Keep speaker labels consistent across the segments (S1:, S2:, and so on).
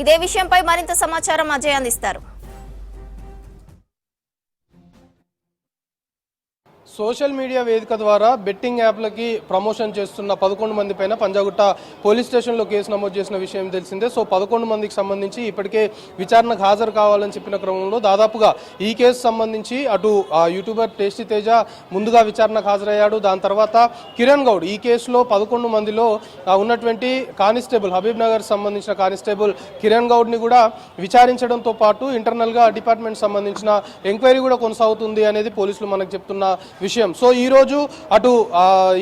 S1: ఇదే విషయంపై మరింత సమాచారం అజయ్ అందిస్తారు.
S2: సోషల్ మీడియా వేదిక ద్వారా బెట్టింగ్ యాప్లకి ప్రమోషన్ చేస్తున్న 11 మంది పైన పంజాగుట్ట పోలీస్ స్టేషన్లో కేసు నమోదు చేసిన విషయం తెలిసిందే. సో 11 మందికి సంబంధించి ఇప్పటికే విచారణకు హాజరు కావాలని చెప్పిన క్రమంలో దాదాపుగా ఈ కేసు సంబంధించి అటు యూట్యూబర్ టేస్టీ తేజ ముందుగా విచారణకు హాజరయ్యాడు. దాని తర్వాత కిరణ్ గౌడ్ ఈ కేసులో 11 మందిలో ఉన్నటువంటి కానిస్టేబుల్ హబీబ్ నగర్ సంబంధించిన కానిస్టేబుల్ కిరణ్ గౌడ్ని కూడా విచారించడంతో పాటు ఇంటర్నల్గా డిపార్ట్మెంట్ సంబంధించిన ఎంక్వైరీ కూడా కొనసాగుతుంది అనేది పోలీసులు మనకు చెప్తున్న విషయం. సో ఈ రోజు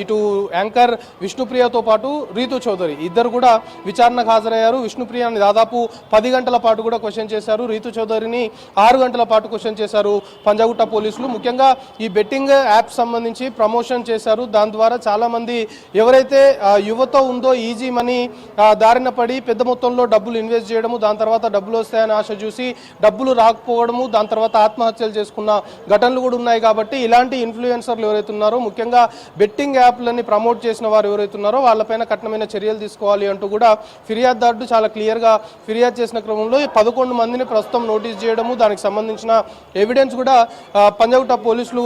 S2: ఇటు యాంకర్ విష్ణుప్రియతో పాటు రీతు చౌదరి ఇద్దరు కూడా విచారణకు హాజరయ్యారు. విష్ణుప్రియని దాదాపు 10 గంటల పాటు కూడా క్వశ్చన్ చేశారు. రీతు చౌదరిని 6 గంటల పాటు క్వశ్చన్ చేశారు పంజాగుట్ట పోలీసులు. ముఖ్యంగా ఈ బెట్టింగ్ యాప్ సంబంధించి ప్రమోషన్ చేశారు. దాని ద్వారా చాలా మంది ఎవరైతే యువత ఉందో ఈజీ మనీ దారిన పడి పెద్ద మొత్తంలో డబ్బులు ఇన్వెస్ట్ చేయడము, దాని తర్వాత డబ్బులు వస్తాయని ఆశ చూసి డబ్బులు రాకపోవడము, దాని తర్వాత ఆత్మహత్యలు చేసుకున్న ఘటనలు కూడా ఉన్నాయి. కాబట్టి ఇలాంటి ఇన్ఫ్లుయెన్సర్లు ఎవరైతే ఉన్నారో ముఖ్యంగా బెట్టింగ్ యాప్లని ప్రమోట్ చేసిన వారు ఎవరైతే ఉన్నారో వాళ్ళపైన కఠినమైన చర్యలు తీసుకోవాలి అంటూ కూడా ఫిర్యాదుదారుడు చాలా క్లియర్గా ఫిర్యాదు చేసిన క్రమంలో 11 మందిని ప్రస్తుతం నోటీస్ చేయడము, దానికి సంబంధించిన ఎవిడెన్స్ కూడా పంజాగుట్ట పోలీసులు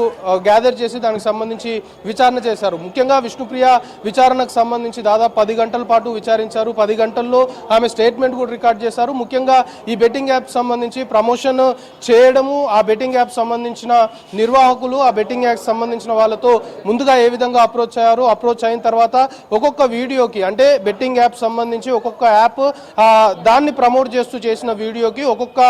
S2: గ్యాదర్ చేసి దానికి సంబంధించి విచారణ చేశారు. ముఖ్యంగా విష్ణుప్రియ విచారణకు సంబంధించి దాదాపు 10 గంటల పాటు విచారించారు. 10 గంటల్లో ఆమె స్టేట్మెంట్ కూడా రికార్డ్ చేశారు. ముఖ్యంగా ఈ బెట్టింగ్ యాప్ సంబంధించి ప్రమోషన్ చేయడము, ఆ బెట్టింగ్ యాప్ సంబంధించిన నిర్వాహకులు ఆ బెట్టింగ్ యాప్ సంబంధించిన వాళ్ళతో ముందుగా ఏ విధంగా అప్రోచ్ అయ్యారు, అప్రోచ్ అయిన తర్వాత ఒక్కొక్క వీడియోకి అంటే బెట్టింగ్ యాప్ సంబంధించి ఒక్కొక్క యాప్ దాన్ని ప్రమోట్ చేస్తూ చేసిన వీడియోకి ఒక్కొక్క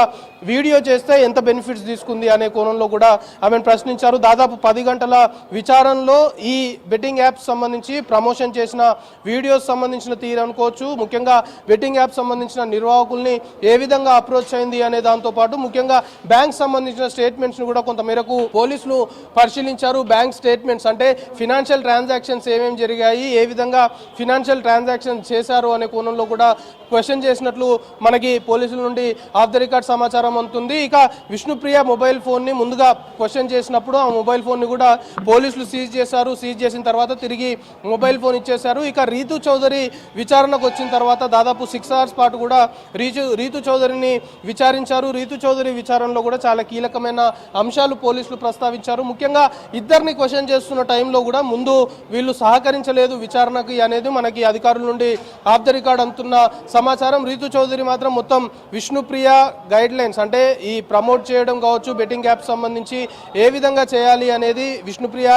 S2: వీడియో చేస్తే ఎంత బెనిఫిట్స్ తీసుకుంది అనే కోణంలో కూడా ఆమెను ప్రశ్నించారు. దాదాపు 10 గంటల విచారణలో ఈ బెట్టింగ్ యాప్ సంబంధించి ప్రమోషన్ చేసిన వీడియోస్ సంబంధించిన తీరు అనుకోవచ్చు. ముఖ్యంగా బెట్టింగ్ యాప్ సంబంధించిన నిర్వాహకుల్ని ఏ విధంగా అప్రోచ్ అయింది అనే దాంతో పాటు ముఖ్యంగా బ్యాంక్ సంబంధించిన స్టేట్మెంట్స్ కూడా కొంత మేరకు పోలీసులు పరిశీలించారు. బ్యాంక్ స్టేట్మెంట్స్ అంటే ఫినాన్షియల్ ట్రాన్సాక్షన్స్ ఏమేమి జరిగాయి, ఏ విధంగా ఫినాన్షియల్ ట్రాన్సాక్షన్స్ చేశారు అనే కోణంలో కూడా క్వశ్చన్ చేసినట్లు మనకి పోలీసుల నుండి ఆఫ్ ద రికార్డ్ సమాచారం అందుతుంది. ఇక విష్ణుప్రియ మొబైల్ ఫోన్ని ముందుగా క్వశ్చన్ చేసినప్పుడు ఆ మొబైల్ ఫోన్ని కూడా పోలీసులు సీజ్ చేశారు. సీజ్ చేసిన తర్వాత తిరిగి మొబైల్ ఫోన్ ఇచ్చేశారు. ఇక రీతు చౌదరి విచారణకు వచ్చిన తర్వాత దాదాపు 6 అవర్స్ పాటు కూడా రీతు చౌదరిని విచారించారు. రీతు చౌదరి విచారణలో కూడా చాలా కీలకమైన అంశాలు పోలీసులు ప్రస్తావించారు. ముఖ్యంగా ఇద్దరిని క్వశ్చన్ చేస్తున్న టైంలో కూడా ముందు వీళ్ళు సహకరించలేదు విచారణకి అనేది మనకి అధికారుల నుండి ఆఫ్ ద రికార్డ్ అందుతున్న సమాచారం. రీతు చౌదరి మాత్రం మొత్తం విష్ణుప్రియ గైడ్ లైన్స్ అంటే ఈ ప్రమోట్ చేయడం కావచ్చు, బెట్టింగ్ యాప్ సంబంధించి ఏ విధంగా చేయాలి అనేది విష్ణుప్రియ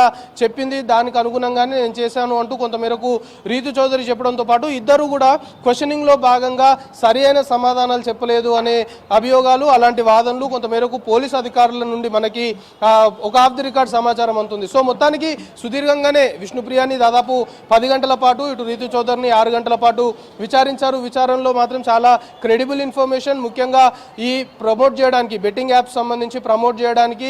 S2: చెప్పింది, దానికి అనుగుణంగానే నేను చేశాను అంటూ కొంతమేరకు రీతు చౌదరి చెప్పడంతో పాటు ఇద్దరు కూడా క్వశ్చనింగ్ లో భాగంగా సరి అయిన సమాధానాలు చెప్పలేదు అనే అభియోగాలు, అలాంటి వాదనలు కొంతమేరకు పోలీస్ అధికారుల నుండి మనకి ఒక ఆఫ్ ది రికార్డ్ సమాచారం అందుతుంది. సో మొత్తానికి సుదీర్ఘంగానే విష్ణుప్రియని దాదాపు 10 గంటల పాటు ఇటు రీతు చౌదరిని 6 గంటల పాటు విచారించారు. విచారణలో మాత్రం చాలా క్రెడిబుల్ ఇన్ఫర్మేషన్ ముఖ్యంగా ఈ ప్రమోట్ చేయడానికి బెట్టింగ్ యాప్ సంబంధించి ప్రమోట్ చేయడానికి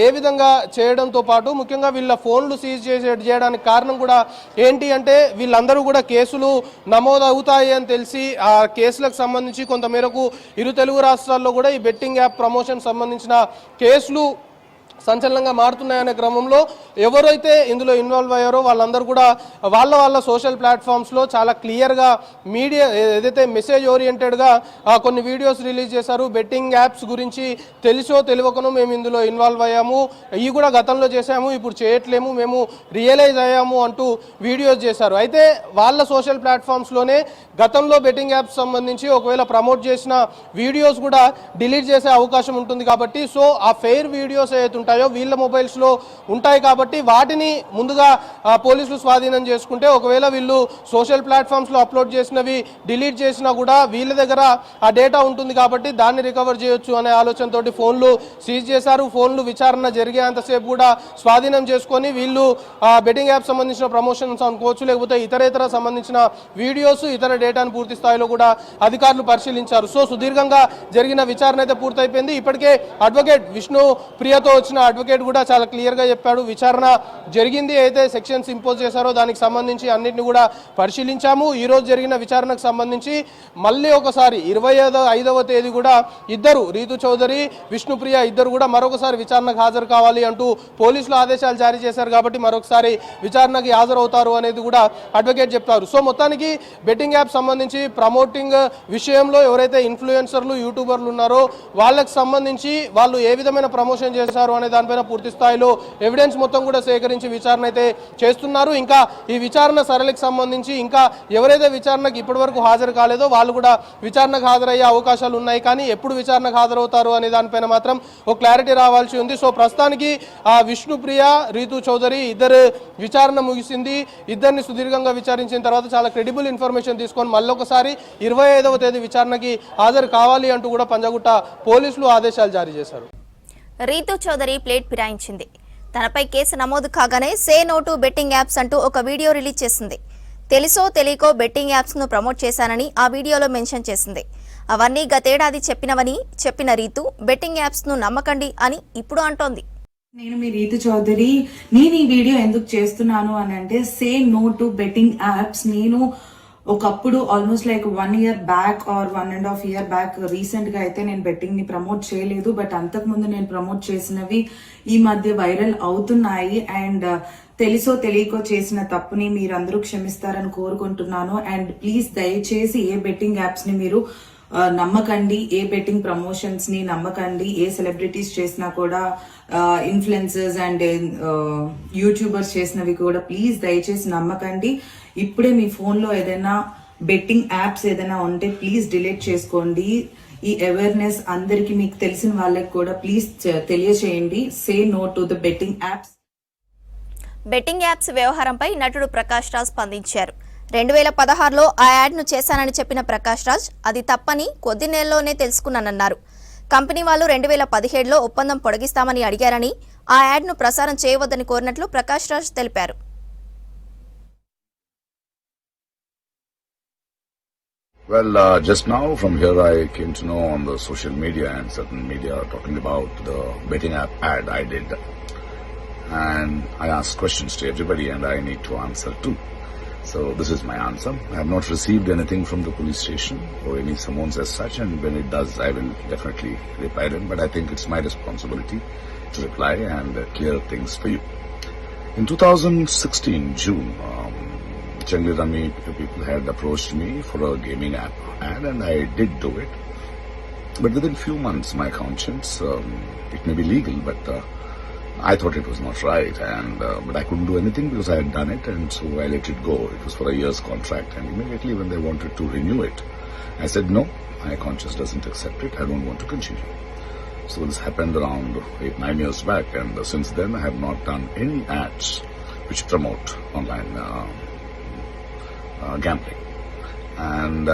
S2: ఏ విధంగా చేయడంతో పాటు ముఖ్యంగా వీళ్ళ ఫోన్లు సీజ్ చేయడానికి కారణం కూడా ఏంటి అంటే వీళ్ళందరూ కూడా కేసులు నమోదు అవుతాయి అని తెలిసి ఆ కేసులకు సంబంధించి కొంతమేరకు ఇరు తెలుగు రాష్ట్రాల్లో కూడా ఈ బెట్టింగ్ యాప్ ప్రమోషన్ సంబంధించిన కేసులు సంచలనంగా మారుతున్నాయనే క్రమంలో ఎవరైతే ఇందులో ఇన్వాల్వ్ అయ్యారో వాళ్ళందరూ కూడా వాళ్ళ సోషల్ ప్లాట్ఫామ్స్లో చాలా క్లియర్గా మీడియా ఏదైతే మెసేజ్ ఓరియంటెడ్గా కొన్ని వీడియోస్ రిలీజ్ చేశారు. బెట్టింగ్ యాప్స్ గురించి తెలిసో తెలియకనో మేము ఇందులో ఇన్వాల్వ్ అయ్యాము, ఇవి కూడా గతంలో చేసాము, ఇప్పుడు చేయట్లేము, మేము రియలైజ్ అయ్యాము అంటూ వీడియోస్ చేశారు. అయితే వాళ్ళ సోషల్ ప్లాట్ఫామ్స్లోనే గతంలో బెట్టింగ్ యాప్స్ సంబంధించి ఒకవేళ ప్రమోట్ చేసిన వీడియోస్ కూడా డిలీట్ చేసే అవకాశం ఉంటుంది. కాబట్టి సో ఆ ఫెయిర్ వీడియోస్ ఏదైతే ఉంటాయో వీళ్ళ మొబైల్స్లో ఉంటాయి కాబట్టి వాటిని ముందుగా పోలీసులు స్వాధీనం చేసుకుంటే ఒకవేళ వీళ్ళు సోషల్ ప్లాట్ఫామ్స్లో అప్లోడ్ చేసినవి డిలీట్ చేసినా కూడా వీళ్ళ దగ్గర ఆ డేటా ఉంటుంది కాబట్టి దాన్ని రికవర్ చేయొచ్చు అనే ఆలోచనతోటి ఫోన్లు సీజ్ చేశారు. ఫోన్లు విచారణ జరిగేంతసేపు కూడా స్వాధీనం చేసుకొని వీళ్ళు బెట్టింగ్ యాప్ సంబంధించిన ప్రమోషన్స్ అనుకోవచ్చు, లేకపోతే ఇతర సంబంధించిన వీడియోస్ ఇతర డేటాను పూర్తి స్థాయిలో కూడా అధికారులు పరిశీలించారు. సో సుదీర్ఘంగా జరిగిన విచారణ అయితే పూర్తయిపోయింది. ఇప్పటికే అడ్వకేట్ విష్ణు ప్రియతో వచ్చిన సంబంధించిన అడ్వకేట్ కూడా చాలా క్లియర్గా చెప్పాడు. విచారణ జరిగింది, అయితే సెక్షన్స్ ఇంపోజ్ చేశారో దానికి సంబంధించి అన్నింటిని కూడా పరిశీలించాము. ఈరోజు జరిగిన విచారణకు సంబంధించి మళ్ళీ ఒకసారి 25వ తేదీ కూడా ఇద్దరు, రీతు చౌదరి, విష్ణుప్రియ ఇద్దరు కూడా మరొకసారి విచారణకు హాజరు కావాలి అంటూ పోలీసులు ఆదేశాలు జారీ చేశారు. కాబట్టి మరొకసారి విచారణకి హాజరవుతారు అనేది కూడా అడ్వకేట్ చెప్తారు. సో మొత్తానికి బెట్టింగ్ యాప్ సంబంధించి ప్రమోటింగ్ విషయంలో ఎవరైతే ఇన్ఫ్లుయెన్సర్లు, యూట్యూబర్లు ఉన్నారో వాళ్ళకి సంబంధించి వాళ్ళు ఏ విధమైన ప్రమోషన్ చేశారు అనే దానిపైన పూర్తి స్థాయిలో ఎవిడెన్స్ మొత్తం కూడా సేకరించి విచారణ అయితే చేస్తున్నారు. ఇంకా ఈ విచారణ సరళికి సంబంధించి ఇంకా ఎవరైతే విచారణకు ఇప్పటివరకు హాజరు కాలేదో వాళ్ళు కూడా విచారణకు హాజరయ్యే అవకాశాలు ఉన్నాయి. కానీ ఎప్పుడు విచారణకు హాజరవుతారు అనే దానిపైన మాత్రం ఒక క్లారిటీ రావాల్సి ఉంది. సో ప్రస్తుతానికి ఆ విష్ణుప్రియ, రీతు చౌదరి ఇద్దరు విచారణ ముగిసింది. ఇద్దరిని సుదీర్ఘంగా విచారించిన తర్వాత చాలా క్రెడిబుల్ ఇన్ఫర్మేషన్ తీసుకొని మళ్ళొకసారి 25వ తేదీ విచారణకి హాజరు కావాలి అంటూ కూడా పంజాగుట్ట పోలీసులు ఆదేశాలు జారీ చేశారు.
S1: రీతు చౌదరి ప్లేట్ ఫిరాయించింది. తనపై కేసు నమోదు కాగానే say no to betting apps అంటూ ఒక వీడియో రిలీజ్ చేసింది. తెలుసో తెలియకో బెట్టింగ్ యాప్స్ ను ప్రమోట్ చేశానని ఆ వీడియోలో మెన్షన్ చేసింది. అవన్నీ గతేడాది చెప్పిన రీతు బెట్టింగ్ యాప్స్ ను నమ్మకండి అని ఇప్పుడు అంటోంది.
S3: నేను మీ రీతు చౌదరి. నేను ఈ వీడియో ఎందుకు చేస్తున్నాను అని అంటే, say no to betting apps. నేను ఒకప్పుడు almost like 1 year back or 1.5 year back recent గా అయితే నేను బెట్టింగ్ ని ప్రమోట్ చేయలేదు. బట్ అంతకు ముందు నేను ప్రమోట్ చేసినవి ఈ మధ్య వైరల్ అవుతున్నాయి. అండ్ తెలుసో తెలియకో చేసిన తప్పుని మీరందరూ క్షమిస్తారని కోరుకుంటున్నాను. అండ్ ప్లీజ్ దయచేసి ఏ బెట్టింగ్ యాప్స్ ని మీరు నమ్మకండి, ఏ బెట్టింగ్ ప్రమోషన్స్ ని నమ్మకండి. ఏ సెలబ్రిటీస్ చేసినా కూడా, ఇన్ఫ్లుయెన్సర్స్ అండ్ యూట్యూబర్స్ చేసినవి కూడా ప్లీజ్ దయచేసి నమ్మకండి. ఇప్పుడే మీ ఫోన్ లో ఏదైనా బెట్టింగ్ యాప్స్ ఏదైనా ఉంటే ప్లీజ్ డిలీట్ చేసుకోండి. ఈ అవేర్నెస్ అందరికి, మీకు తెలిసిన వాళ్ళకి కూడా ప్లీజ్ తెలియచేయండి. Say no to the betting apps.
S1: Betting apps వ్యవహారంపై నటుడు ప్రకాష్ రాజ్ స్పందించారు. 2016లో ఆ యాడ్ను చేశానని చెప్పిన ప్రకాష్ రాజ్ అది తప్పని కొద్ది నెలల్లోనే తెలుసుకున్నానన్నారు. కంపెనీ వాళ్ళు 2017లో ఒప్పందం పొడిగిస్తామని అడిగారని, ఆ యాడ్ను ప్రసారం చేయవద్దని కోరినట్లు ప్రకాష్ రాజ్ తెలిపారు.
S4: Well, just now from here I came to know on the social media and certain media talking about the betting app ad I did. And I asked questions to everybody and I need to answer too. So this is my answer. I have not received anything from the police station or any summons as such, and when it does I will definitely reply them. But I think it's my responsibility to reply and clear things for you. In 2016 June, Jangli Rummy people had approached me for a gaming app ad and I did do it. But within few months my conscience, it may be legal but I thought it was not right, and but I couldn't do anything because I had done it, and so I let it go. It was for a year's contract, and immediately when they wanted to renew it, I said no, my conscience doesn't accept it, I don't want to continue. So this happened around 8-9 years back, and since then I have not done any ads which promote online gambling. And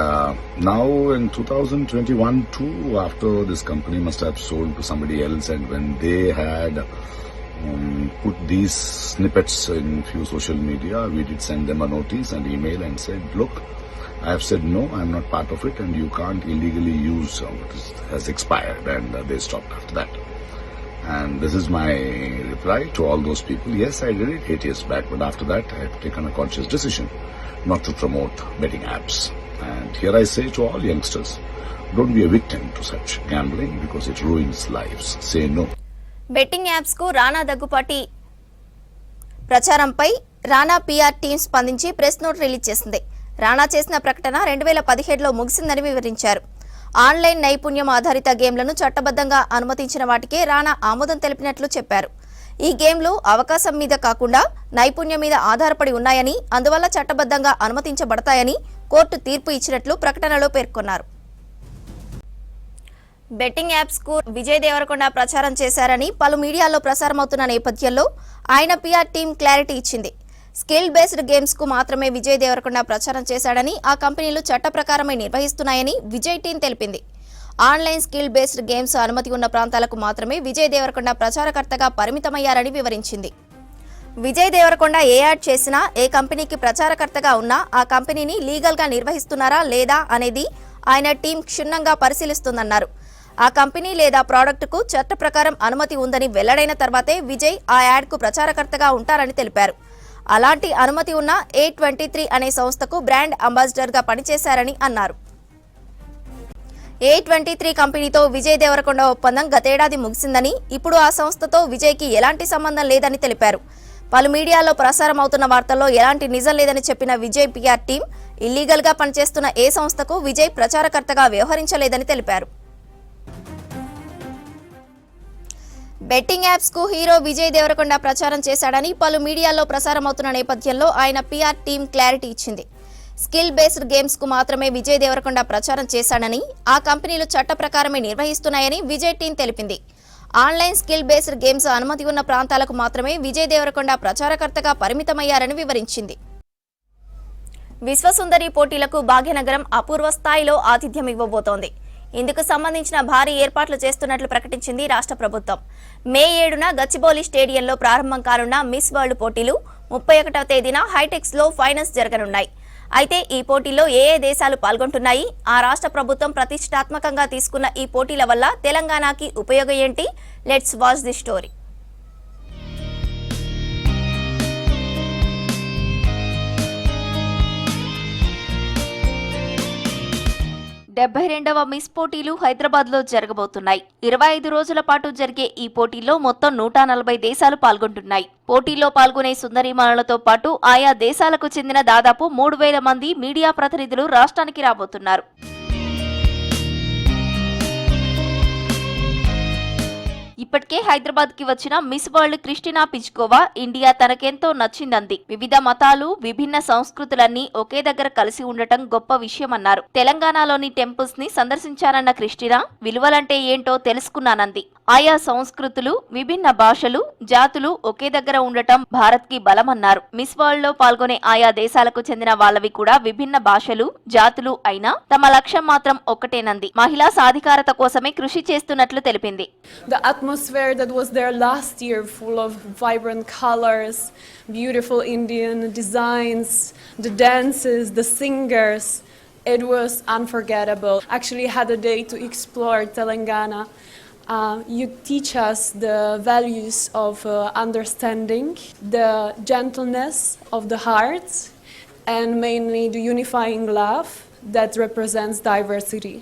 S4: now in 2021 too, after this company must have sold to somebody else, and when they had put these snippets in few social media, we did send them a notice and email and said, look, I have said no, I am not part of it, and you can't illegally use what has expired, and they stopped after that. And this is my reply to all those people. Yes, I did it 8 years back, but after that I have taken a conscious decision not to promote betting apps. And here I say to all youngsters, don't be a victim to such gambling because it ruins lives. Say no.
S1: Betting apps కు రానా దగ్గుపాటి ప్రచారంపై రానా PR team స్పందించి press note release చేసింది. రానా చేసిన ప్రకటన 2017లో ముగిసిందని వివరించారు. Online నైపుణ్యం ఆధారిత గేమ్లను చట్టబద్ధంగా అనుమతించిన వాటికే రానా ఆమోదం తెలిపినట్లు చెప్పారు. ఈ గేమ్లు అవకాశం మీద కాకుండా నైపుణ్యం మీద ఆధారపడి ఉన్నాయని, అందువల్ల చట్టబద్ధంగా అనుమతించబడతాయని కోర్టు తీర్పు ఇచ్చినట్లు ప్రకటనలో పేర్కొన్నారు. బెట్టింగ్ యాప్స్ కు విజయ్ దేవరకొండ ప్రచారం చేశారని పలు మీడియాల్లో ప్రసారమవుతున్న నేపథ్యంలో ఆయన పీఆర్ టీం క్లారిటీ ఇచ్చింది. స్కిల్ బేస్డ్ గేమ్స్ కు మాత్రమే విజయ్ దేవరకొండ ప్రచారం చేశాడని, ఆ కంపెనీలు చట్ట ప్రకారమే నిర్వహిస్తున్నాయని విజయ్ టీం తెలిపింది. ఆన్లైన్ స్కిల్ బేస్డ్ గేమ్స్ అనుమతి ఉన్న ప్రాంతాలకు మాత్రమే విజయ్ దేవరకొండ ప్రచారకర్తగా పరిమితమయ్యారని వివరించింది. విజయ్ దేవరకొండ ఏ యాడ్ చేసినా, ఏ కంపెనీకి ప్రచారకర్తగా ఉన్నా ఆ కంపెనీని లీగల్ గా నిర్వహిస్తున్నారా లేదా అనేది ఆయన టీం క్షుణ్ణంగా పరిశీలిస్తుందన్నారు. ఆ కంపెనీ లేదా ప్రోడక్టుకు చట్ట ప్రకారం అనుమతి ఉందని వెల్లడైన తర్వాతే విజయ్ ఆ యాడ్కు ప్రచారకర్తగా ఉంటారని తెలిపారు. అలాంటి అనుమతి ఉన్న A23 అనే సంస్థకు బ్రాండ్ అంబాసిడర్గా పనిచేశారని అన్నారు. A23 కంపెనీతో విజయ్ దేవరకొండ ఒప్పందం గతేడాది ముగిసిందని, ఇప్పుడు ఆ సంస్థతో విజయ్కి ఎలాంటి సంబంధం లేదని తెలిపారు. పలు మీడియాలో ప్రసారం అవుతున్న వార్తల్లో ఎలాంటి నిజం లేదని చెప్పిన విజయ్ PR టీం ఇల్లీగల్ గా పనిచేస్తున్న ఏ సంస్థకు విజయ్ ప్రచారకర్తగా వ్యవహరించలేదని తెలిపారు. బెట్టింగ్ యాప్స్ కు హీరో విజయ్ దేవరకొండ ప్రచారం చేశాడని పలు మీడియాలో ప్రసారం అవుతున్న నేపథ్యంలో ఆయన PR టీం క్లారిటీ ఇచ్చింది. స్కిల్ బేస్డ్ గేమ్స్ కు మాత్రమే విజయ్ దేవరకొండ ప్రచారం చేశాడని, ఆ కంపెనీలు చట్ట ప్రకారమే నిర్వహిస్తున్నాయని విజయ్ టీం తెలిపింది. ఆన్లైన్ స్కిల్ బేస్డ్ గేమ్స్ అనుమతి ఉన్న ప్రాంతాలకు మాత్రమే విజయ్ దేవరకొండ ప్రచారకర్తగా పరిమితమయ్యారని వివరించింది. విశ్వసుందరి పోటీలకు భాగ్యనగరం అపూర్వ స్థాయిలో ఆతిథ్యం ఇవ్వబోతోంది. ఇందుకు సంబంధించిన భారీ ఏర్పాట్లు చేస్తున్నట్లు ప్రకటించింది రాష్ట్ర ప్రభుత్వం. మే 7న గచ్చిబౌలి స్టేడియంలో ప్రారంభం కానున్న మిస్ వరల్డ్ పోటీలు 31వ తేదీన హైటెక్స్ లో ఫైనల్స్ జరగనున్నాయి. అయితే ఈ పోటీల్లో ఏ దేశాలు పాల్గొంటున్నాయి, ఆ రాష్ట్ర ప్రభుత్వం ప్రతిష్టాత్మకంగా తీసుకున్న ఈ పోటీల వల్ల తెలంగాణకి ఉపయోగం ఏంటి? Let's watch the story. 72వ మిస్ పోటీలు హైదరాబాద్లో జరగబోతున్నాయి. 25 రోజుల పాటు జరిగే ఈ పోటీల్లో మొత్తం 140 దేశాలు పాల్గొంటున్నాయి. పోటీల్లో పాల్గొనే సుందరీమణులతో పాటు ఆయా దేశాలకు చెందిన దాదాపు 3000 మంది మీడియా ప్రతినిధులు రాష్ట్రానికి రాబోతున్నారు. ఇప్పటికే హైదరాబాద్ కి వచ్చిన మిస్ వరల్డ్ క్రిస్టినా పిచ్కోవా ఇండియా తనకెంతో నచ్చిందంది. వివిధ మతాలు, విభిన్న సంస్కృతులన్నీ ఒకే దగ్గర కలిసి ఉండటం గొప్ప విషయమన్నారు. తెలంగాణలోని టెంపుల్స్ ని సందర్శించానన్న క్రిస్టినా విలువలంటే ఏంటో తెలుసుకున్నానంది. ఆయా సంస్కృతులు, విభిన్న భాషలు, జాతులు ఒకే దగ్గర ఉండటం భారత్ కి బలమన్నారు. మిస్ వరల్డ్ లో పాల్గొనే ఆయా దేశాలకు చెందిన వాళ్ళవి కూడా విభిన్న భాషలు, జాతులు అయినా తమ లక్ష్యం మాత్రం ఒక్కటేనంది. మహిళా సాధికారత కోసమే కృషి చేస్తున్నట్లు తెలిపింది.
S5: The atmosphere that was there last year, full of vibrant colors, beautiful Indian designs, the dances, the singers, it was unforgettable. Actually had a day to explore Telangana. You teach us the values of understanding, the gentleness of the heart, and mainly the unifying love that represents diversity.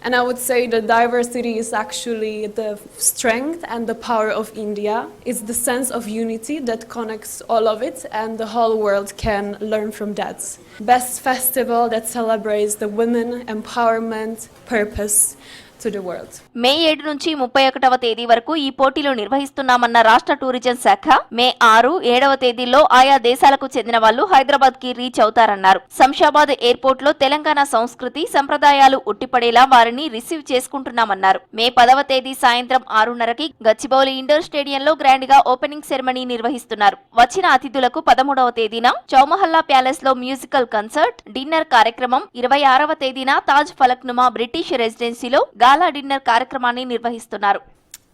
S5: And I would say that diversity is actually the strength and the power of India. It's the sense of unity that connects all of it, and the whole world can learn from that. Best festival that celebrates the women empowerment purpose to the world.
S1: మే 7 నుంచి 31వ తేదీ వరకు ఈ పోటీలు నిర్వహిస్తున్నామన్న రాష్ట్ర tourism శాఖ మే 6, 7వ తేదీల్లో ఆయా దేశాలకు చెందిన వాళ్ళు హైదరాబాద్ కి రీచ్ అవుతారన్నారు. శంషాబాద్ ఎయిర్పోర్ట్ లో తెలంగాణ సంస్కృతి సంప్రదాయాలు ఉట్టిపడేలా వారిని రిసీవ్ చేసుకుంటున్నామన్నారు. మే 10వ తేదీ సాయంత్రం 6:30కి గచ్చిబౌలి ఇండోర్ స్టేడియంలో గ్రాండ్ గా ఓపెనింగ్ సెరమనీ నిర్వహిస్తున్నారు. వచ్చిన అతిథులకు 13వ తేదీన చౌమహల్లా ప్యాలెస్ లో మ్యూజికల్ కన్సర్ట్, డిన్నర్ కార్యక్రమం, 26వ తేదీన తాజ్ ఫలక్నుమా బ్రిటిష్ రెసిడెన్సీలో గాలా డిన్నర్ కార్యక్రమాన్ని నిర్వహిస్తున్నారు.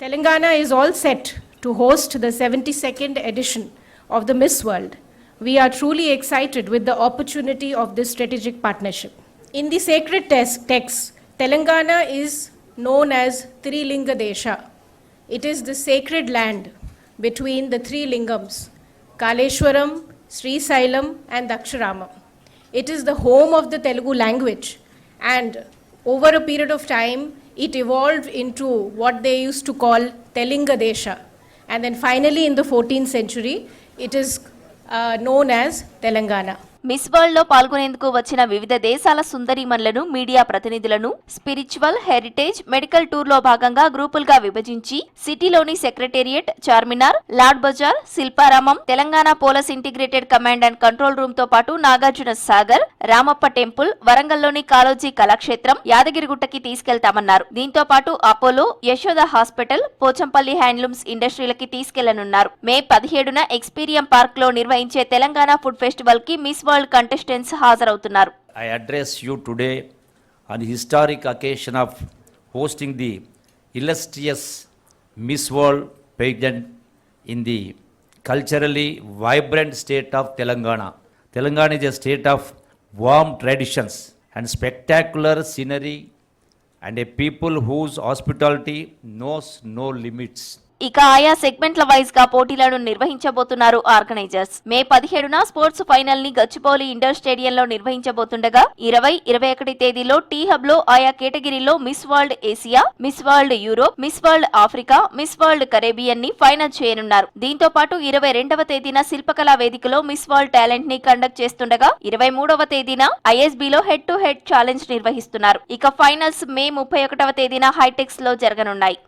S6: Telangana is all set to host the 72nd edition of the Miss World. We are truly excited with the opportunity of this strategic partnership. In the sacred text, Telangana is known as Trilinga Desha. It is the sacred land between the three lingams, Kaleshwaram, Sri Sailam and Daksharamam. It is the home of the Telugu language, and over a period of time it evolved into what they used to call Telinga Desha, and then finally in the 14th century it is known as Telangana.
S1: Miss World లో పాల్గొనేందుకు వచ్చిన వివిధ దేశాల సుందరీమణులను, media ప్రతినిధులను spiritual, heritage, medical tour లో భాగంగా గ్రూపులుగా విభజించి సిటీలోని secretariat, Charminar, Lad Bazaar, Shilparamam, Telangana police integrated command and control room తో పాటు నాగార్జున సాగర్, రామప్ప టెంపుల్, వరంగల్లోని కాలోజీ కళాక్షేత్రం, యాదగిరిగుట్టకి తీసుకెళ్తామన్నారు. దీంతో పాటు Apollo, Yashoda hospital, Pochampally handlooms ఇండస్ట్రీలకి తీసుకెళ్లనున్నారు. మే 17న ఎక్స్పీరియం పార్క్ లో నిర్వహించే తెలంగాణ ఫుడ్ ఫెస్టివల్ కి మిస్ వరల్డ్ కంటెస్టెంట్స్ హాజరవుతున్నారు.
S7: I address you today on the historic occasion of hosting the illustrious Miss World pageant in the culturally vibrant state of Telangana. Telangana is a state of warm traditions and spectacular scenery and a people whose hospitality knows no limits.
S1: ఇక ఆయా సెగ్మెంట్ల wise గా పోటీలను నిర్వహించబోతున్నారు organisers. మే 17న sports final ని Gachibowli indoor స్టేడియంలో నిర్వహించబోతుండగా 20-21 తేదీలో tea hub లో ఆయా కేటగిరీలో miss world Asia, miss world Europe, miss world Africa, miss world Caribbean ని ఫైనల్ చేయనున్నారు. దీంతో పాటు 22వ తేదీన శిల్పకళా వేదికలో మిస్ వరల్డ్ టాలెంట్ ని కండక్ట్ చేస్తుండగా 23వ తేదీన ఐఎస్బిలో హెడ్ టు హెడ్ ఛాలెంజ్ నిర్వహిస్తున్నారు. ఇక ఫైనల్స్ మే 31వ తేదీన హైటెక్స్ లో జరగనున్నాయి.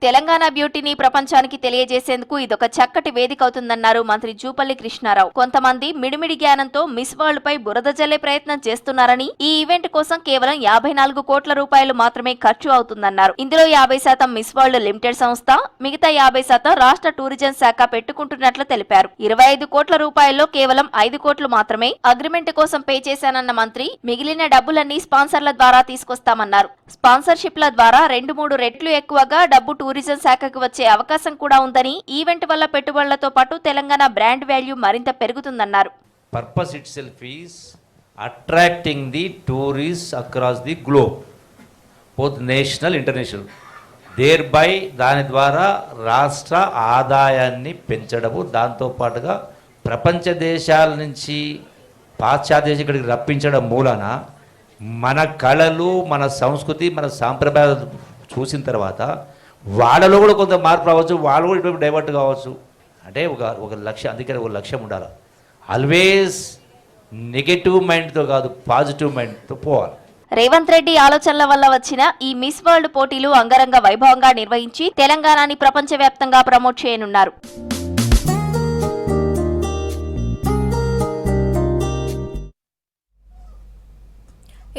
S1: తెలంగాణ బ్యూటీని ప్రపంచానికి తెలియజేసేందుకు ఇదొక చక్కటి వేదిక అవుతుందన్నారు మంత్రి జూపల్లి కృష్ణారావు. కొంతమంది మిడిమిడి జ్ఞానంతో మిస్ వరల్డ్ పై బురద జల్లే ప్రయత్నం చేస్తున్నారని, ఈ ఈవెంట్ కోసం కేవలం 54 కోట్ల రూపాయలు మాత్రమే ఖర్చు అవుతుందన్నారు. ఇందులో 50% మిస్ వరల్డ్ లిమిటెడ్ సంస్థ, మిగతా 50% రాష్ట్ర టూరిజం శాఖ పెట్టుకుంటున్నట్లు తెలిపారు. 25 కోట్ల రూపాయల్లో కేవలం 5 కోట్లు మాత్రమే అగ్రిమెంట్ కోసం పే చేశానన్న మంత్రి, మిగిలిన డబ్బులన్నీ స్పాన్సర్ల ద్వారా తీసుకొస్తామన్నారు. స్పాన్సర్షిప్ల ద్వారా 2-3 రెట్లు ఎక్కువగా డబ్బు టూరిజం శాఖకు వచ్చే అవకాశం కూడా ఉందని, ఈవెంట్ వల్ల పెట్టుబడులతో పాటు తెలంగాణ బ్రాండ్ వాల్యూ మరింత పెరుగుతుందన్నారు.
S7: Purpose itself is attracting the tourists across the globe, both national, international. Thereby దాని ద్వారా రాష్ట్ర ఆదాయాన్ని పెంచడము, దాంతోపాటుగా ప్రపంచ దేశాల నుంచి పాశ్చాత్య దేశం ఇక్కడికి రప్పించడం మూలన మన కళలు, మన సంస్కృతి, మన సాంప్రదాయాలు చూసిన తర్వాత వాళ్ళలో కూడా కొంత మార్పు రావచ్చు, వాళ్ళు కూడా ఇటువంటి డైవర్ట్ కావచ్చు. అంటే ఒక లక్ష్యం, అందుకని ఒక లక్ష్యం ఉండాలి. ఆల్వేస్ నెగటివ్ మైండ్తో కాదు, పాజిటివ్ మైండ్తో పోవాలి.
S1: రేవంత్ రెడ్డి ఆలోచనల వల్ల వచ్చిన ఈ మిస్ వరల్డ్ పోటీలు అంగరంగ వైభవంగా నిర్వహించి తెలంగాణని ప్రపంచవ్యాప్తంగా ప్రమోట్ చేయనున్నారు.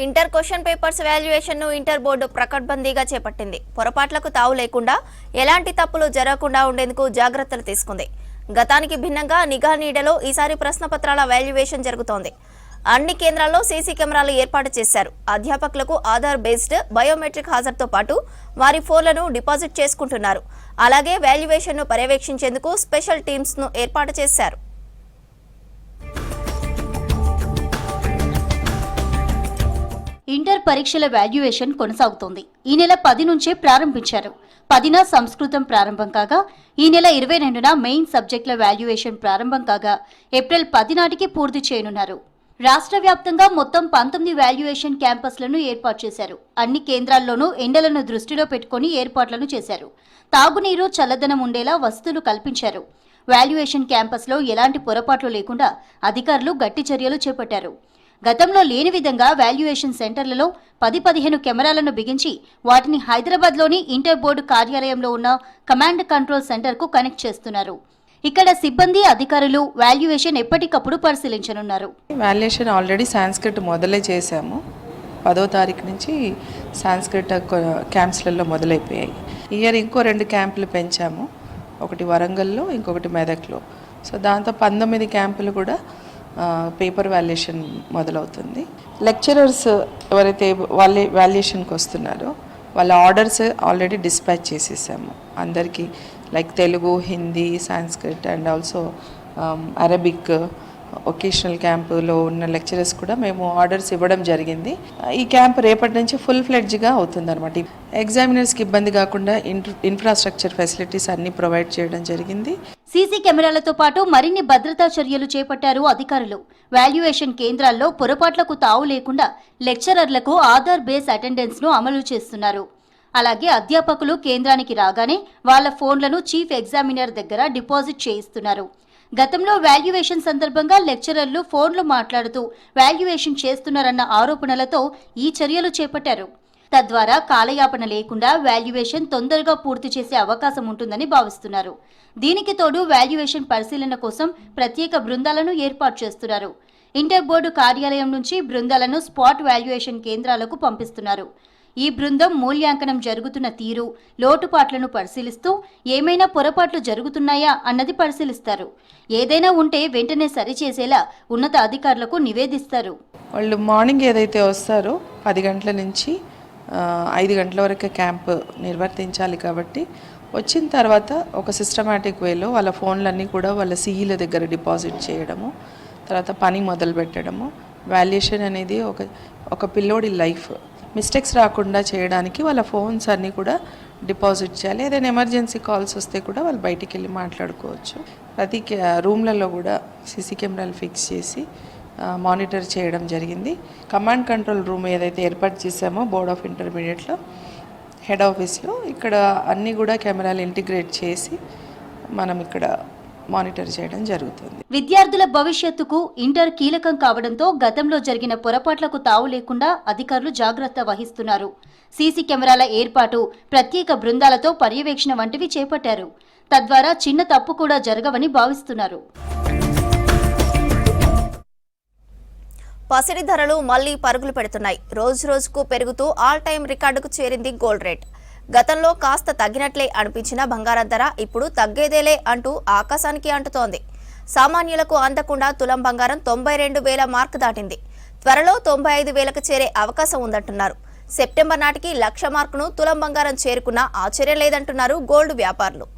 S1: ఇంటర్ క్వశ్చన్ పేపర్స్ వాల్యుయేషన్ ను ఇంటర్ బోర్డు ప్రకటబందీగా చేపట్టింది. పొరపాట్లకు తావు లేకుండా, ఎలాంటి తప్పులు జరగకుండా ఉండేందుకు జాగ్రత్తలు తీసుకుంది. గతానికి భిన్నంగా నిఘా నీడలో ఈసారి ప్రశ్నపత్రాల వాల్యుయేషన్ జరుగుతోంది. అన్ని కేంద్రాల్లో సీసీ కెమెరాలు ఏర్పాటు చేశారు. అధ్యాపకులకు ఆధార్ బేస్డ్ బయోమెట్రిక్ హాజరుతో పాటు వారి ఫోన్లను డిపాజిట్ చేసుకుంటున్నారు. అలాగే వాల్యుయేషన్ ను పర్యవేక్షించేందుకు స్పెషల్ టీమ్స్ ను ఏర్పాటు చేశారు.
S8: ఇంటర్ పరీక్షల వాల్యుయేషన్ కొనసాగుతోంది. ఈ నెల 10 నుంచే ప్రారంభించారు. 10న సంస్కృతం ప్రారంభం కాగా, ఈ నెల 22న మెయిన్ సబ్జెక్టుల వాల్యుయేషన్ ప్రారంభం కాగా, ఏప్రిల్ 10 నాటికి పూర్తి చేయనున్నారు. రాష్ట్ర వ్యాప్తంగా మొత్తం 19 వాల్యుయేషన్ క్యాంపస్లను ఏర్పాటు చేశారు. అన్ని కేంద్రాల్లోనూ ఎండలను దృష్టిలో పెట్టుకుని ఏర్పాట్లను చేశారు. తాగునీరు, చల్లదనం ఉండేలా వసతులు కల్పించారు. వాల్యుయేషన్ క్యాంపస్లో ఎలాంటి పొరపాట్లు లేకుండా అధికారులు గట్టి చర్యలు చేపట్టారు. గతంలో లేని విధంగా వాల్యుయేషన్ సెంటర్లలో 10-15 కెమెరాలను బిగించి వాటిని హైదరాబాద్లోని ఇంటర్ బోర్డు కార్యాలయంలో ఉన్న కమాండ్ కంట్రోల్ సెంటర్కు కనెక్ట్ చేస్తున్నారు. ఇక్కడ సిబ్బంది, అధికారులు వాల్యుయేషన్ ఎప్పటికప్పుడు పరిశీలించనున్నారు.
S9: వాల్యుయేషన్ ఆల్రెడీ సాంస్క్రిట్ మొదలే చేశాము. 10వ తారీఖు నుంచి సాంస్క్రిట్ క్యాంప్స్లలో మొదలైపోయాయి. ఇయర్ ఇంకో 2 క్యాంపులు పెంచాము, ఒకటి వరంగల్లో, ఇంకొకటి మెదక్లో. సో దాంతో 19 క్యాంపులు కూడా పేపర్ వాల్యుయేషన్ మొదలవుతుంది. లెక్చరర్స్ ఎవరైతే వాళ్ళే వాల్యుయేషన్కి వస్తున్నారో వాళ్ళ ఆర్డర్స్ ఆల్రెడీ డిస్పాచ్ చేసేసాము అందరికీ. Like Telugu, Hindi, Sanskrit and also Arabic, vocational క్యాంపులో ఉన్న లెక్చరర్స్ కూడా మేము ఆర్డర్స్ ఇవ్వడం జరిగింది. ఈ క్యాంప్ రేపటి నుంచి ఫుల్ ఫ్లెడ్జ్గా అవుతుంది అనమాట. ఎగ్జామినర్స్కి ఇబ్బంది కాకుండా ఇన్ఫ్రాస్ట్రక్చర్ ఫెసిలిటీస్ అన్ని ప్రొవైడ్ చేయడం జరిగింది.
S8: సీసీ కెమెరాలతో పాటు మరిన్ని భద్రతా చర్యలు చేపట్టారు అధికారులు. వాల్యుయేషన్ కేంద్రాల్లో పొరపాట్లకు తావు లేకుండా లెక్చరర్లకు ఆధార్ బేస్ అటెండెన్స్ ను అమలు చేస్తున్నారు. అలాగే అధ్యాపకులు కేంద్రానికి రాగానే వాళ్ళ ఫోన్లను చీఫ్ ఎగ్జామినర్ దగ్గర డిపాజిట్ చేయిస్తున్నారు. గతంలో వాల్యుయేషన్ సందర్భంగా లెక్చరర్లు ఫోన్లు మాట్లాడుతూ వాల్యుయేషన్ చేస్తున్నారన్న ఆరోపణలతో ఈ చర్యలు చేపట్టారు. తద్వారా కాలయాపన లేకుండా వాల్యుయేషన్ తొందరగా పూర్తి చేసే అవకాశం ఉంటుందని భావిస్తున్నారు. దీనికి తోడు వాల్యుయేషన్ పరిశీలన కోసం ప్రత్యేక బృందాలను ఏర్పాటు చేస్తున్నారు. ఇంటర్ బోర్డు కార్యాలయం నుంచి బృందాలను స్పాట్ వాల్యుయేషన్ కేంద్రాలకు పంపిస్తున్నారు. ఈ బృందం మూల్యాంకనం జరుగుతున్న తీరు, లోటుపాట్లను పరిశీలిస్తూ ఏమైనా పొరపాట్లు జరుగుతున్నాయా అన్నది పరిశీలిస్తారు. ఏదైనా ఉంటే వెంటనే సరిచేసేలా ఉన్నత అధికారులకు నివేదిస్తారు.
S9: వాళ్ళు మార్నింగ్ ఏదైతే వస్తారో 10 గంటల నుంచి 5 గంటల వరకు క్యాంప్ నిర్వర్తించాలి. కాబట్టి వచ్చిన తర్వాత ఒక సిస్టమాటిక్ వేలో వాళ్ళ ఫోన్లన్నీ కూడా వాళ్ళ సీఈల దగ్గర డిపాజిట్ చేయడము, తర్వాత పని మొదలు పెట్టడము. వాల్యుయేషన్ అనేది ఒక పిల్లోడి లైఫ్. మిస్టేక్స్ రాకుండా చేయడానికి వాళ్ళ ఫోన్స్ అన్నీ కూడా డిపాజిట్ చేయాలి. ఏదైనా ఎమర్జెన్సీ కాల్స్ వస్తే కూడా వాళ్ళు బయటికి వెళ్ళి మాట్లాడుకోవచ్చు. ప్రతి రూమ్లలో కూడా సీసీ కెమెరాలు ఫిక్స్ చేసి మానిటర్ చేయడం జరిగింది. కమాండ్ కంట్రోల్ రూమ్ ఏదైతే ఏర్పాటు చేసామో బోర్డ్ ఆఫ్ ఇంటర్మీడియట్లో హెడ్ ఆఫీస్లో, ఇక్కడ అన్నీ కూడా కెమెరాలు ఇంటిగ్రేట్ చేసి మనం ఇక్కడ మానిటర్ చేయడం జరుగుతుంది.
S8: విద్యార్థుల భవిష్యత్తుకు ఇంటర్ కీలకం కావడంతో గతంలో జరిగిన పొరపాట్లకు తావు లేకుండా అధికారులు జాగ్రత్త వహిస్తున్నారు. సీసీ కెమెరాల ఏర్పాటు, ప్రత్యేక బృందాలతో పర్యవేక్షణ వంటివి చేపట్టారు. తద్వారా చిన్న తప్పు కూడా జరగవని భావిస్తున్నారు.
S1: పసిడి ధరలు మళ్లీ పరుగులు పెడుతున్నాయి. రోజు రోజుకు పెరుగుతూ ఆల్ టైమ్ రికార్డుకు చేరింది గోల్డ్ రేట్. గతంలో కాస్త తగ్గినట్లే అనిపించిన బంగారం ధర ఇప్పుడు తగ్గేదేలే అంటూ ఆకాశానికి అంటుతోంది. సామాన్యులకు అందకుండా తులం బంగారం 92,000 మార్క్ దాటింది. త్వరలో 95,000కు చేరే అవకాశం ఉందంటున్నారు. సెప్టెంబర్ నాటికి 1,00,000 మార్కును తులం బంగారం చేరుకున్నా ఆశ్చర్యం లేదంటున్నారు గోల్డ్ వ్యాపారులు.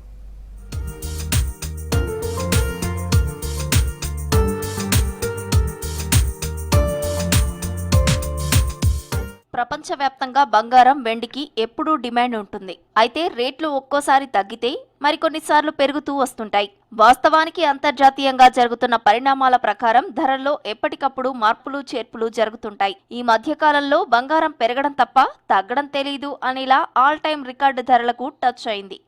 S1: ప్రపంచవ్యాప్తంగా బంగారం, వెండికి ఎప్పుడూ డిమాండ్ ఉంటుంది. అయితే రేట్లు ఒక్కోసారి తగ్గితే మరికొన్నిసార్లు పెరుగుతూ వస్తుంటాయి. వాస్తవానికి అంతర్జాతీయంగా జరుగుతున్న పరిణామాల ప్రకారం ధరల్లో ఎప్పటికప్పుడు మార్పులు చేర్పులు జరుగుతుంటాయి. ఈ మధ్యకాలంలో బంగారం పెరగడం తప్ప తగ్గడం తెలీదు అనేలా ఆల్ టైమ్ రికార్డు ధరలకు టచ్ అయింది.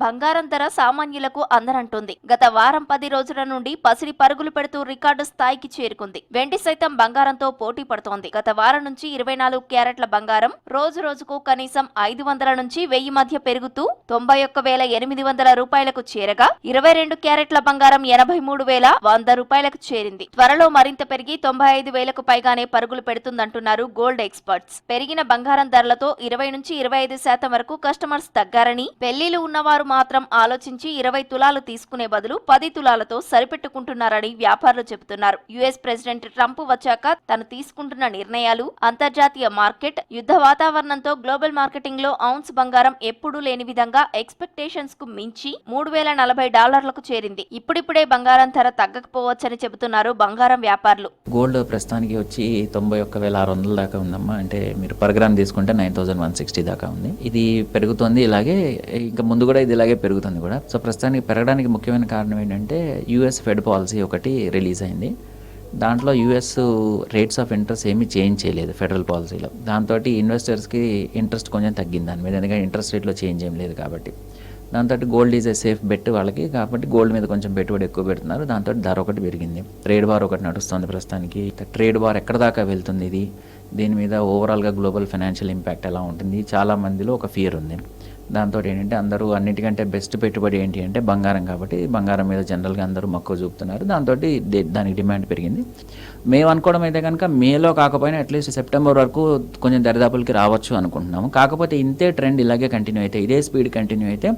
S1: బంగారం ధర సామాన్యులకు అందనంటుంది. గత వారం 10 రోజుల నుండి పసిడి పరుగులు పెడుతూ రికార్డు స్థాయికి చేరుకుంది. వెండి సైతం బంగారంతో పోటీ పడుతోంది. గత వారం నుంచి 24 క్యారెట్ల బంగారం రోజు రోజుకు కనీసం 500 నుంచి 1000 మధ్య పెరుగుతూ 91,800 రూపాయలకు చేరగా 22 క్యారెట్ల బంగారం 83,100 రూపాయలకు చేరింది. త్వరలో మరింత పెరిగి 95,000కు పైగానే పరుగులు పెడుతుందంటున్నారు గోల్డ్ ఎక్స్పర్ట్స్. పెరిగిన బంగారం ధరలతో 20 నుంచి 25% వరకు కస్టమర్స్ తగ్గారని, పెళ్లిలు ఉన్నవారు మాత్రం ఆలోచించి 20 తులాలు తీసుకునే బదులు 10 తులాలతో సరిపెట్టుకుంటున్నారని వ్యాపారులు చెబుతున్నారు. యుఎస్ ప్రెసిడెంట్ ట్రంప్ వచ్చాక తను తీసుకుంటున్న నిర్ణయాలు, అంతర్జాతీయ మార్కెట్, యుద్ధ వాతావరణంతో గ్లోబల్ మార్కెటింగ్ లో ఔన్స్ బంగారం ఎప్పుడూ లేని విధంగా ఎక్స్పెక్టేషన్స్ కు మించి $3,040లకు చేరింది. ఇప్పుడిప్పుడే బంగారం ధర తగ్గకపోవచ్చని చెబుతున్నారు బంగారం వ్యాపారులు.
S10: గోల్డ్ ప్రస్తుతానికి వచ్చి 91,600 దాకా ఉందమ్మా. అంటే మీరు పర్ గ్రామ్ తీసుకుంటే 9,160 దాకా ఉంది. ఇది పెరుగుతోంది. ఇలాగే ఇంకా ముందు కూడా ఇది ఇలాగే పెరుగుతుంది కూడా. సో ప్రస్తుతానికి పెరగడానికి ముఖ్యమైన కారణం ఏంటంటే యుఎస్ ఫెడ్ పాలసీ ఒకటి రిలీజ్ అయింది. దాంట్లో యుఎస్ రేట్స్ ఆఫ్ ఇంట్రెస్ట్ ఏమీ చేంజ్ చేయలేదు ఫెడరల్ పాలసీలో. దాంతో ఇన్వెస్టర్స్కి ఇంట్రెస్ట్ కొంచెం తగ్గింది దాని మీద, ఎందుకంటే ఇంట్రెస్ట్ రేట్లో చేంజ్ ఏం లేదు కాబట్టి. దాంతో gold is a safe bet వాళ్ళకి, కాబట్టి గోల్డ్ మీద కొంచెం పెట్టుబడి ఎక్కువ పెడుతున్నారు. దాంతో ధర ఒకటి పెరిగింది. ట్రేడ్ వార్ ఒకటి నడుస్తుంది ప్రస్తుతానికి. ట్రేడ్ వార్ ఎక్కడ దాకా వెళ్తుంది, దీని మీద ఓవరాల్గా గ్లోబల్ ఫైనాన్షియల్ ఇంపాక్ట్ ఎలా ఉంటుంది, చాలా మందిలో ఒక ఫియర్ ఉంది. దాంతో ఏంటంటే అందరూ అన్నిటికంటే బెస్ట్ పెట్టుబడి ఏంటి అంటే బంగారం, కాబట్టి బంగారం మీద జనరల్గా అందరూ మక్కువ చూపుతున్నారు. దాంతో దానికి డిమాండ్ పెరిగింది. మేము అనుకోవడం అయితే కనుక మేలో కాకపోయినా అట్లీస్ట్ సెప్టెంబర్ వరకు కొంచెం దరిదాపులకి రావచ్చు అనుకుంటున్నాము. కాకపోతే ఇంతే ట్రెండ్ ఇలాగే కంటిన్యూ అయితే, ఇదే స్పీడ్ కంటిన్యూ అయితే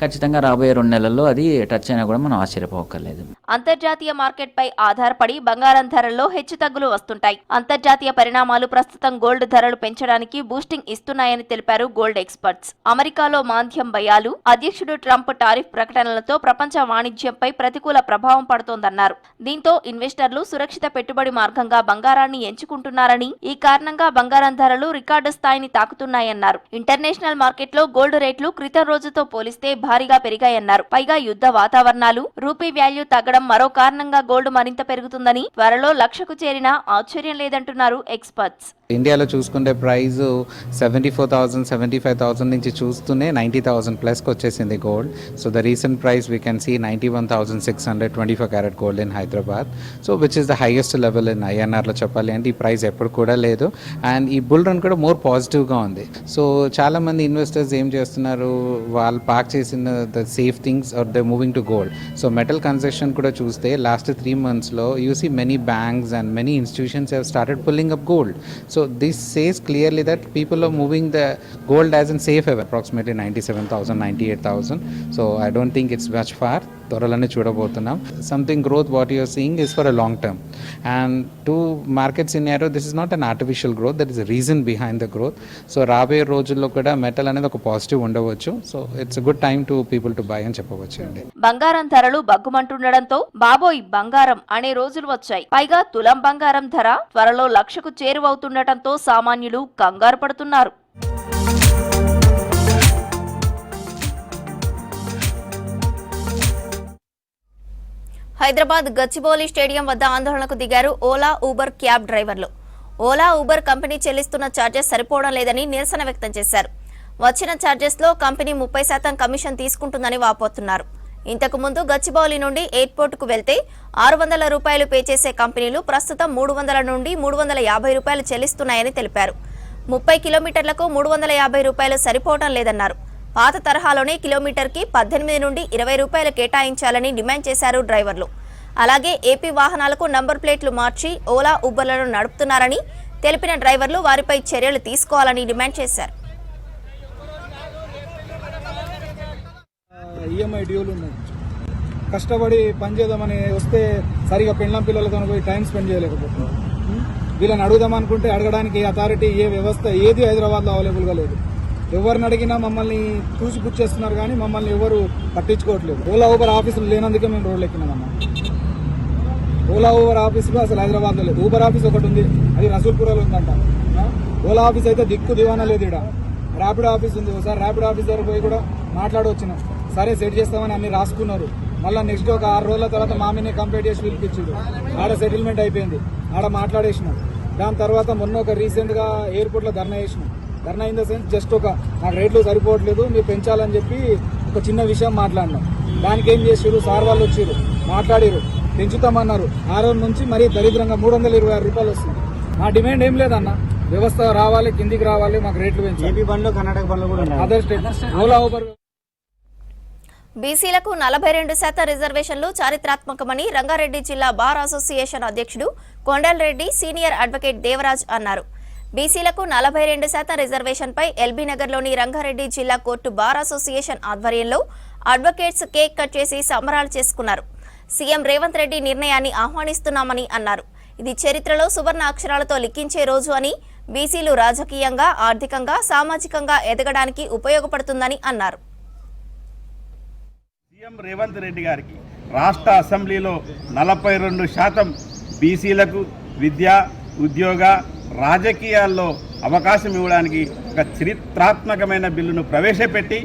S10: ఖచ్చితంగా రాబోయే 2 నెలల్లో అది టచ్ అయినా కూడా మనం ఆశ్చర్యపోకర్లేదు.
S1: అంతర్జాతీయ మార్కెట్ పై ఆధారపడి బంగారం ధరల్లో హెచ్చుతగ్గులు వస్తుంటాయి. అంతర్జాతీయ పరిణామాలు ప్రస్తుతం గోల్డ్ ధరలు పెంచడానికి బూస్టింగ్ ఇస్తున్నాయని తెలిపారు గోల్డ్ ఎక్స్పర్ట్స్. అమెరికాలో మాంద్యం భయాలు, అధ్యక్షుడు ట్రంప్ టారిఫ్ ప్రకటనలతో ప్రపంచ వాణిజ్యంపై ప్రతికూల ప్రభావం పడుతోందన్నారు. దీంతో ఇన్వెస్టర్లు సురక్షిత పెట్టుబడి మార్గంగా బంగారాన్ని ఎంచుకుంటున్నారని, ఈ కారణంగా బంగారం ధరలు రికార్డు స్థాయిని తాకుతున్నాయన్నారు. ఇంటర్నేషనల్ మార్కెట్లో గోల్డ్ రేట్లు క్రితం రోజుతో పోలిస్తే భారీగా పెరిగాయన్నారు. పైగా యుద్ధ వాతావరణాలు, రూపీ వాల్యూ తగ్గడం మరో కారణంగా గోల్డ్ మరింత పెరుగుతుందని, త్వరలో 1,00,000కు చేరినా ఆశ్చర్యం లేదంటున్నారు ఎక్స్పర్ట్స్.
S11: ఇండియాలో చూసుకుంటే ప్రైస్ 74,000, 75,000 నుంచి చూస్తూనే 90,000 ప్లస్కి వచ్చేసింది gold. So the recent price we can see 91,600 24 carat gold in Hyderabad. So which is the highest level in ఐఎన్ఆర్లో చెప్పాలి అంటే. ఈ ప్రైస్ ఎప్పుడు కూడా లేదు. అండ్ ఈ బుల్ రన్ కూడా మోర్ పాజిటివ్గా ఉంది. సో చాలామంది ఇన్వెస్టర్స్ ఏం చేస్తున్నారు, వాళ్ళు పార్క్ చేసిన the safe things are the moving to gold. So metal concession కూడా చూస్తే లాస్ట్ 3 monthsలో you see many banks and many institutions have started pulling up gold. So this says clearly that people are moving the gold as in safe haven, approximately 97,000, 98,000. So I don't think it's much far. త్వరలోనే చూడబోతున్నాం. Something growth what you are seeing is for a long term. And to market scenario, this is not an artificial growth, there is a reason behind the growth. So రాబోయే రోజుల్లో కూడా metal అనేది ఒక positive ఉండవచ్చు. So it's good time to people to buy అని చెప్పవచ్చు అండి.
S1: బంగారం ధరలు బగ్గుమంటుండడంతో బాబోయ్ బంగారం అనే రోజులు వచ్చాయి. పైగా తులం బంగారం ధర త్వరలో 1,00,000కు చేరువవుతుండటంతో సామాన్యులు కంగారు పడుతున్నారు. హైదరాబాద్ గచ్చిబౌలి స్టేడియం వద్ద ఆందోళనకు దిగారు ఓలా ఊబర్ క్యాబ్ డ్రైవర్లు. ఓలా ఊబర్ కంపెనీ చెల్లిస్తున్న ఛార్జెస్ సరిపోవడం లేదని నిరసన వ్యక్తం చేశారు. వచ్చిన ఛార్జెస్ లో కంపెనీ 30% కమిషన్ తీసుకుంటుందని వాపోతున్నారు. ఇంతకు ముందు గచ్చిబౌలి నుండి ఎయిర్పోర్టుకు వెళ్తే 600 రూపాయలు పే చేసే కంపెనీలు ప్రస్తుతం 300 నుండి 350 రూపాయలు చెల్లిస్తున్నాయని తెలిపారు. 30 కిలోమీటర్లకు 350 రూపాయలు సరిపోవడం లేదన్నారు. పాత తరహాలోనే కిలోమీటర్కి 18 నుండి 20 రూపాయలు కేటాయించాలని డిమాండ్ చేశారు డ్రైవర్లు. అలాగే ఏపీ వాహనాలకు నంబర్ ప్లేట్లు మార్చి ఓలా ఊబర్లను నడుపుతున్నారని తెలిపిన డ్రైవర్లు వారిపై చర్యలు తీసుకోవాలని డిమాండ్ చేశారు.
S12: ఈఎంఐ డ్యూలు ఉన్నాయి, కష్టపడి పనిచేద్దామని వస్తే సరిగా పెళ్ళం పిల్లలతో పోయి టైం స్పెండ్ చేయలేకపోతున్నాం. వీళ్ళని అడుగుదామనుకుంటే అడగడానికి అథారిటీ ఏ వ్యవస్థ ఏది హైదరాబాద్లో అవైలబుల్గా లేదు. ఎవరిని అడిగినా మమ్మల్ని చూసి బుక్ చేస్తున్నారు కానీ మమ్మల్ని ఎవరు పట్టించుకోవట్లేదు. ఓలా ఊబర్ ఆఫీసులు లేనందుకే మేము రోడ్లు ఎక్కినామన్నా. ఓలా ఊబర్ ఆఫీసులు అసలు హైదరాబాద్లో లేదు. ఊబర్ ఆఫీస్ ఒకటి ఉంది, అది రసూల్పురాలో ఉందంట. ఓలా ఆఫీస్ అయితే దిక్కు దివానా లేదు. ఇక్కడ ర్యాపిడో ఆఫీస్ ఉంది. ఒకసారి ర్యాపిడో ఆఫీస్ దగ్గర పోయి కూడా మాట్లాడవచ్చినాం. సరే సెట్ చేస్తామని అన్ని రాసుకున్నారు. మళ్ళీ నెక్స్ట్ ఒక 6 రోజుల తర్వాత మామినే కంప్లీట్ చేసి పిలిపించారు. ఆడ సెటిల్మెంట్ అయిపోయింది, ఆడ మాట్లాడేసినాం. దాని తర్వాత మొన్న ఒక రీసెంట్గా ఎయిర్పోర్ట్లో ధర్నా చేసినాం. ధర్నా ఇన్ ద సెన్స్ జస్ట్ నాకు రేట్లు సరిపోవట్లేదు మీరు పెంచాలని చెప్పి ఒక చిన్న విషయం మాట్లాడినాం. దానికి ఏం చేసారు, సార్ వాళ్ళు వచ్చారు, మాట్లాడారు, పెంచుతామన్నారు. 6 రోజుల నుంచి మరీ దరిద్రంగా 326 రూపాయలు వస్తుంది. మా డిమాండ్ ఏం లేదన్న, వ్యవస్థ రావాలి, కిందికి రావాలి, మాకు రేట్లు పెంచాలి. కర్ణాటక బండ్లు కూడా అదర్ స్టేట్ ఓలా ఊబర్. బీసీలకు 42% రిజర్వేషన్లు చారిత్రాత్మకమని రంగారెడ్డి జిల్లా బార్ అసోసియేషన్ అధ్యక్షుడు కొండలరెడ్డి సీనియర్ అడ్వకేట్ దేవరాజ్ అన్నారు. బీసీలకు 42% రిజర్వేషన్పై ఎల్బీ నగర్లోని రంగారెడ్డి జిల్లా కోర్టు బార్ అసోసియేషన్ ఆధ్వర్యంలో అడ్వకేట్స్ కేక్ కట్ చేసి సంబరాలు చేసుకున్నారు. సీఎం రేవంత్ రెడ్డి నిర్ణయాన్ని ఆహ్వానిస్తున్నామని అన్నారు. ఇది చరిత్రలో సువర్ణ అక్షరాలతో లిఖించే రోజు అని, బీసీలు రాజకీయంగా, ఆర్థికంగా, సామాజికంగా ఎదగడానికి ఉపయోగపడుతుందని అన్నారు.
S13: సీఎం రేవంత్ రెడ్డి గారికి రాష్ట్ర అసెంబ్లీలో 42% బీసీలకు విద్య, ఉద్యోగ, రాజకీయాల్లో అవకాశం ఇవ్వడానికి ఒక చరిత్రాత్మకమైన బిల్లును ప్రవేశపెట్టి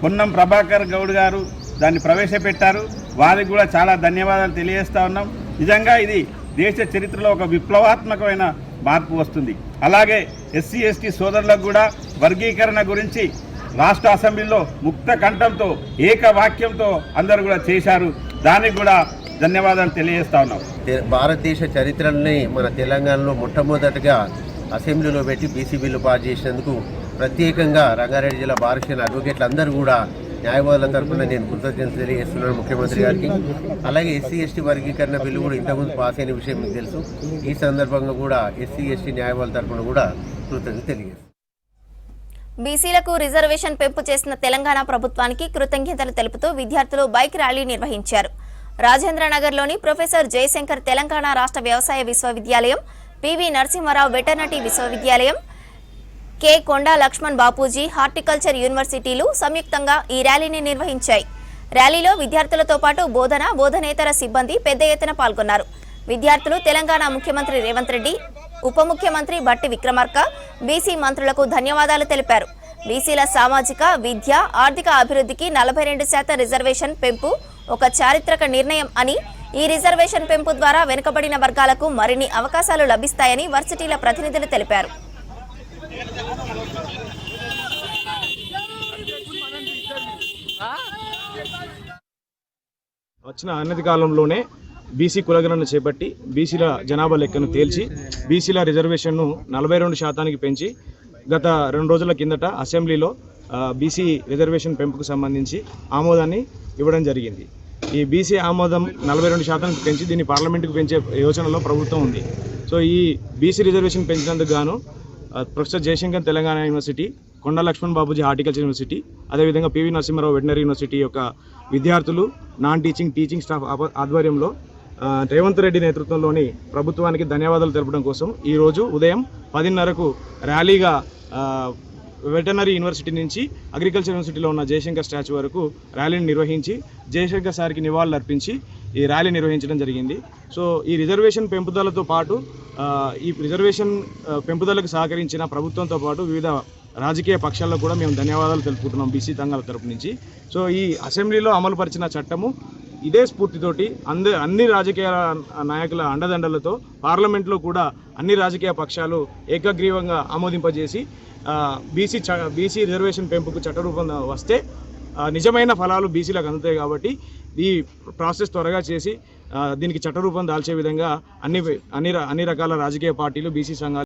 S13: పొన్నం ప్రభాకర్ గౌడ్ గారు దాన్ని ప్రవేశపెట్టారు. వారికి కూడా చాలా ధన్యవాదాలు తెలియజేస్తా ఉన్నాం. నిజంగా ఇది దేశ చరిత్రలో ఒక విప్లవాత్మకమైన మార్పు వస్తుంది. అలాగే ఎస్సీ ఎస్టీ సోదరులకు కూడా వర్గీకరణ గురించి రాష్ట్ర అసెంబ్లీలో ముక్త కంఠంతో ఏకవాక్యంతో అందరూ కూడా చేశారు. దానికి కూడా ధన్యవాదాలు తెలియజేస్తా ఉన్నాం.
S14: భారతదేశ చరిత్రని మన తెలంగాణలో మొట్టమొదటిగా అసెంబ్లీలో పెట్టి బీసీ బిల్లు పాస్ చేసినందుకు ప్రత్యేకంగా రంగారెడ్డి జిల్లా బారిస్టర్ అడ్వకేట్లు అందరూ కూడా న్యాయవాదుల తరఫున నేను కృతజ్ఞతలు తెలియజేస్తున్నాను ముఖ్యమంత్రి గారికి. అలాగే ఎస్సీ ఎస్టీ వర్గీకరణ బిల్లు కూడా ఇంతకుముందు పాస్ అయిన విషయం మీకు తెలుసు. ఈ సందర్భంగా కూడా ఎస్సీ ఎస్టీ న్యాయవాదుల తరఫున కూడా కృతజ్ఞతలు తెలియజేస్తాను.
S1: బీసీలకు రిజర్వేషన్ పెంపు చేసిన తెలంగాణ ప్రభుత్వానికి కృతజ్ఞతలు తెలుపుతూ విద్యార్థులు బైక్ ర్యాలీ నిర్వహించారు. రాజేంద్రనగర్లోని ప్రొఫెసర్ జయశంకర్ తెలంగాణ రాష్ట్ర వ్యవసాయ విశ్వవిద్యాలయం, పివి నరసింహారావు వెటర్నరీ విశ్వవిద్యాలయం, కె కొండా లక్ష్మణ్ బాపూజీ హార్టికల్చర్ యూనివర్సిటీలు సంయుక్తంగా ఈ ర్యాలీని నిర్వహించాయి. ర్యాలీలో విద్యార్థులతో పాటు బోధన, బోధనేతర సిబ్బంది పెద్ద ఎత్తున పాల్గొన్నారు. విద్యార్థులు తెలంగాణ ముఖ్యమంత్రి రేవంత్ రెడ్డి, ఉప ముఖ్యమంత్రి బట్టి విక్రమార్క, బీసీ మంత్రులకు ధన్యవాదాలు తెలిపారు. బీసీల సామాజిక, విద్య, ఆర్థిక అభివృద్ధికి 42% రిజర్వేషన్ పెంపు ఒక చారిత్రక నిర్ణయం అని, ఈ రిజర్వేషన్ పెంపు ద్వారా వెనుకబడిన వర్గాలకు మరిన్ని అవకాశాలు లభిస్తాయని వర్సిటీల ప్రతినిధులు తెలిపారు.
S12: వచ్చిన అన్నది కాలంలోనే బీసీ కులగణన చేపట్టి బీసీల జనాభా లెక్కను తేల్చి బీసీల రిజర్వేషన్ను 42% పెంచి గత 2 రోజుల కిందట అసెంబ్లీలో బీసీ రిజర్వేషన్ పెంపుకు సంబంధించి ఆమోదాన్ని ఇవ్వడం జరిగింది. ఈ బీసీ ఆమోదం 42% పెంచి దీన్ని పార్లమెంటుకు పెంచే యోచనలో ప్రభుత్వం ఉంది. సో ఈ బీసీ రిజర్వేషన్ పెంచినందుకు గాను ప్రొఫెసర్ జయశంకర్ తెలంగాణ యూనివర్సిటీ, కొండా లక్ష్మణ్ బాపూజీ హార్టికల్చర్ యూనివర్సిటీ, అదేవిధంగా పివి నరసింహారావు వెటర్నరీ యూనివర్సిటీ యొక్క విద్యార్థులు, నాన్ టీచింగ్, టీచింగ్ స్టాఫ్ ఆధ్వర్యంలో రేవంత్ రెడ్డి నేతృత్వంలోని ప్రభుత్వానికి ధన్యవాదాలు తెలపడం కోసం ఈరోజు ఉదయం 10:30కు ర్యాలీగా వెటర్నరీ యూనివర్సిటీ నుంచి అగ్రికల్చర్ యూనివర్సిటీలో ఉన్న జయశంకర్ స్టాచ్యూ వరకు ర్యాలీని నిర్వహించి జయశంకర్ సార్కి నివాళులు అర్పించి ఈ ర్యాలీ నిర్వహించడం జరిగింది. సో ఈ రిజర్వేషన్ పెంపుదలతో పాటు ఈ రిజర్వేషన్ పెంపుదలకు సహకరించిన ప్రభుత్వంతో పాటు వివిధ రాజకీయ పక్షాలకు కూడా మేము ధన్యవాదాలు తెలుపుకుంటున్నాం బీసీ సంఘాల తరపు నుంచి. సో ఈ అసెంబ్లీలో అమలుపరిచిన చట్టము ఇదే స్ఫూర్తితోటి అన్ని రాజకీయ నాయకుల అండదండలతో పార్లమెంట్లో కూడా అన్ని రాజకీయ పక్షాలు ఏకగ్రీవంగా ఆమోదింపజేసి బీసీ రిజర్వేషన్ పెంపుకు చట్టరూపం వస్తే నిజమైన ఫలాలు బీసీలకు అందుతాయి. కాబట్టి ఈ ప్రాసెస్ త్వరగా చేసి దీనికి చట్టరూపం దాల్చే విధంగా అన్ని రకాల రాజకీయ పార్టీలు బీసీ సంఘాలు